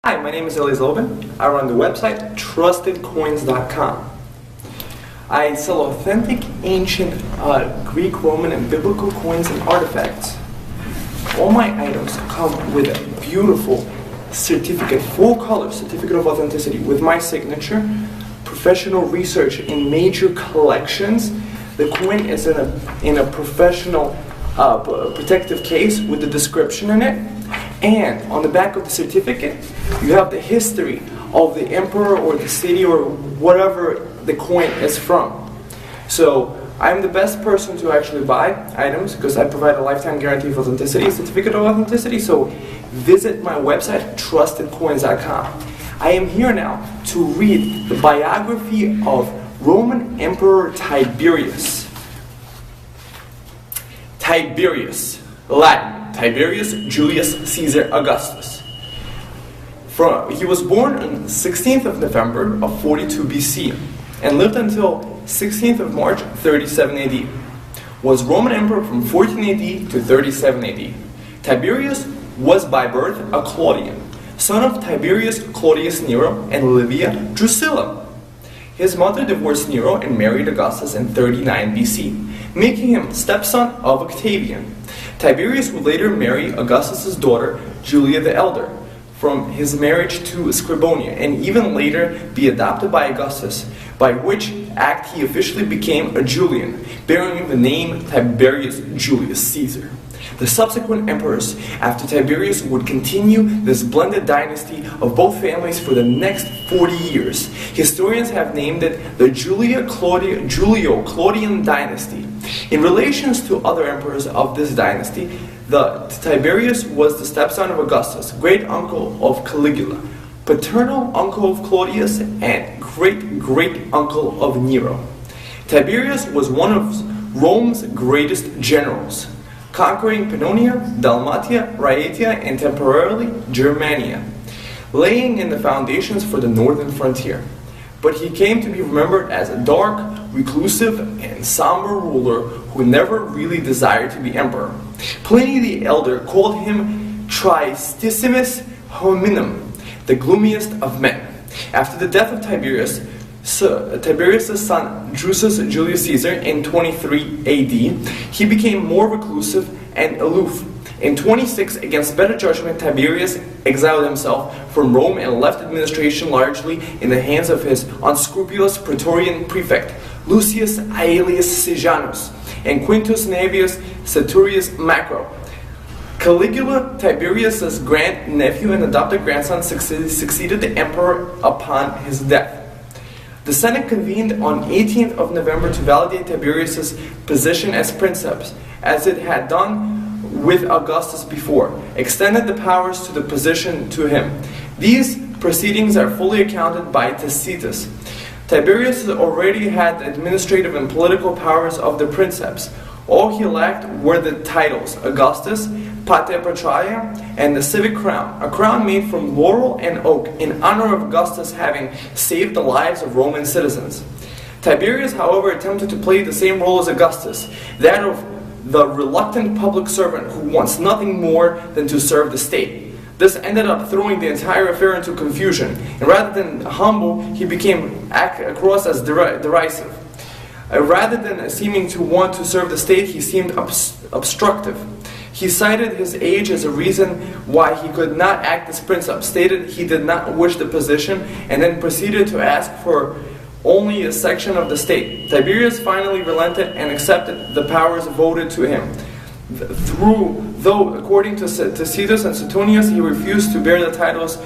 Hi, my name is Lydia. I run the website trustedcoins.com. I sell authentic, ancient Greek, Roman, and biblical coins and artifacts. All my items come with a beautiful certificate, full-color certificate of authenticity with my signature, professional research in major collections. The coin is in a professional protective case with the description in it. And on the back of the certificate, you have the history of the emperor or the city or whatever the coin is from. So I'm the best person to actually buy items because I provide a lifetime guarantee of authenticity, certificate of authenticity. So visit my website, trustedcoins.com. I am here now to read the biography of Roman Emperor Tiberius. Tiberius, Latin. Tiberius Julius Caesar Augustus. He was born on 16th of November of 42 BC and lived until 16th of March 37 AD. Was Roman emperor from 14 AD to 37 AD. Tiberius was by birth a Claudian, son of Tiberius Claudius Nero and Lydia Drusilla. His mother divorced Nero and married Augustus in 39 BC, making him stepson of Octavian. Tiberius would later marry Augustus' daughter, Julia the Elder, from his marriage to Scribonia, and even later be adopted by Augustus, by which act he officially became a Julian, bearing the name Tiberius Julius Caesar. The subsequent emperors after Tiberius would continue this blended dynasty of both families for the next 40 years. Historians have named it the Julio-Claudian dynasty. In relation to other emperors of this dynasty, Tiberius was the stepson of Augustus, great uncle of Caligula, paternal uncle of Claudius, and great uncle of Nero. Tiberius was one of Rome's greatest generals, conquering Pannonia, Dalmatia, Raetia, and temporarily Germania, laying in the foundations for the northern frontier. But he came to be remembered as a dark, reclusive, and somber ruler who never really desired to be emperor. Pliny the Elder called him tristissimus hominum, the gloomiest of men. After the death of Tiberius' son Drusus Julius Caesar in 23 AD, he became more reclusive and aloof. In 26, against better judgment, Tiberius exiled himself from Rome and left administration largely in the hands of his unscrupulous Praetorian prefect, Lucius Aelius Sejanus, and Quintus Navius Saturius Macro. Caligula, Tiberius' grand-nephew and adopted grandson, succeeded the emperor upon his death. The Senate convened on 18th of November to validate Tiberius' position as princeps, as it had done with Augustus before, extended the powers to the position to him. These proceedings are fully accounted by Tacitus. Tiberius already had the administrative and political powers of the princeps. All he lacked were the titles Augustus, Pater Patriae, and the civic crown, a crown made from laurel and oak in honor of Augustus having saved the lives of Roman citizens. Tiberius, however, attempted to play the same role as Augustus, that of the reluctant public servant who wants nothing more than to serve the state. This ended up throwing the entire affair into confusion, and rather than humble, he became across as derisive. Rather than seeming to want to serve the state, he seemed obstructive. He cited his age as a reason why he could not act as princeps, stated he did not wish the position, and then proceeded to ask for only a section of the state. Tiberius finally relented and accepted the powers voted to him. Though according to Tacitus and Suetonius, he refused to bear the titles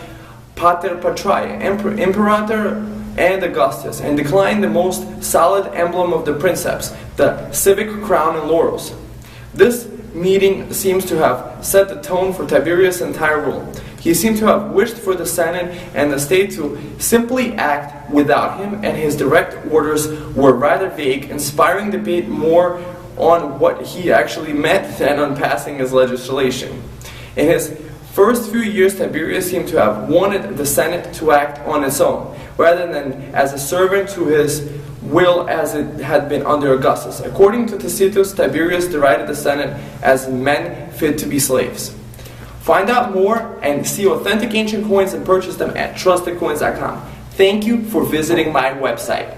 Pater Patriae, Imperator, and Augustus, and declined the most solid emblem of the princeps, the civic crown and laurels. This meeting seems to have set the tone for Tiberius' entire rule. He seemed to have wished for the Senate and the state to simply act without him, and his direct orders were rather vague, inspiring debate more on what he actually meant than on passing his legislation. In his first few years, Tiberius seemed to have wanted the Senate to act on its own, rather than as a servant to his will as it had been under Augustus. According to Tacitus, Tiberius derided the Senate as men fit to be slaves. Find out more and see authentic ancient coins and purchase them at trustedcoins.com. Thank you for visiting my website.